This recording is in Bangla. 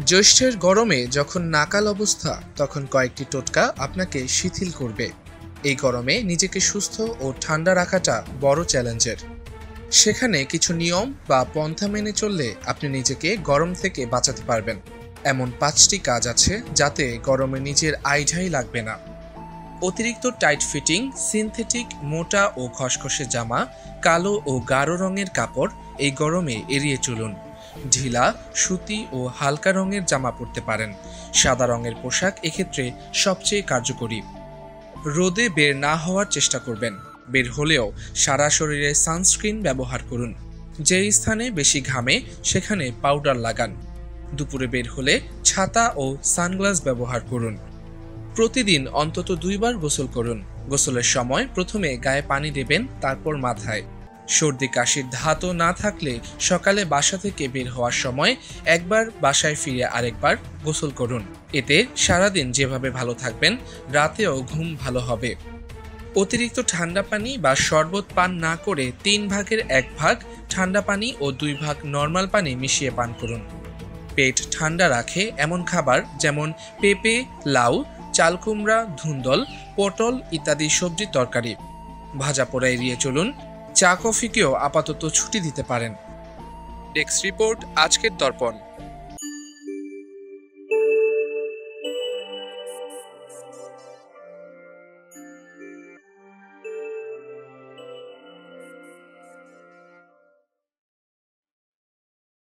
জ্যৈষ্ঠের গরমে যখন নাকাল অবস্থা, তখন কয়েকটি টোটকা আপনাকে শিথিল করবে। এই গরমে নিজেকে সুস্থ ও ঠান্ডা রাখাটা বড় চ্যালেঞ্জের। সেখানে কিছু নিয়ম বা পন্থা মেনে চললে আপনি নিজেকে গরম থেকে বাঁচাতে পারবেন। এমন 5টি কাজ আছে যাতে গরমে নিজের আইঝাই লাগবে না। অতিরিক্ত টাইট ফিটিং, সিনথেটিক মোটা ও খসখসে জামা, কালো ও গাঢ় রঙের কাপড় এই গরমে এড়িয়ে চলুন। ঢিলা, সুতি ও হালকা রঙের জামা পরতে পারেন। সাদা রঙের পোশাক এক্ষেত্রে সবচেয়ে কার্যকরী। রোদে বের না হওয়ার চেষ্টা করবেন। বের হলেও সারা শরীরে সানস্ক্রিন ব্যবহার করুন। যে স্থানে বেশি ঘামে সেখানে পাউডার লাগান। দুপুরে বের হলে ছাতা ও সানগ্লাস ব্যবহার করুন। প্রতিদিন অন্তত 2 বার গোসল করুন। গোসলের সময় প্রথমে গায়ে পানি দেবেন, তারপর মাথায়। সর্দি কাশির ধাতও না থাকলে সকালে বাসা থেকে বের হওয়ার সময় একবার, বাসায় ফিরে আরেকবার গোসল করুন। এতে সারাদিন যেভাবে ভালো থাকবেন, রাতেও ঘুম ভালো হবে। অতিরিক্ত ঠান্ডা পানি বা শরবত পান না করে 3 ভাগের 1 ভাগ ঠান্ডা পানি ও 2 ভাগ নর্মাল পানি মিশিয়ে পান করুন। পেট ঠান্ডা রাখে এমন খাবার যেমন পেঁপে, লাউ, চাল কুমড়া, ধুন্দল, পটল ইত্যাদি সবজির তরকারি। ভাজা পোড়া এড়িয়ে চলুন। চা কফিকেও আপাতত ছুটি দিতে পারেন। ডেস্ক রিপোর্ট, আজকের দর্পণ।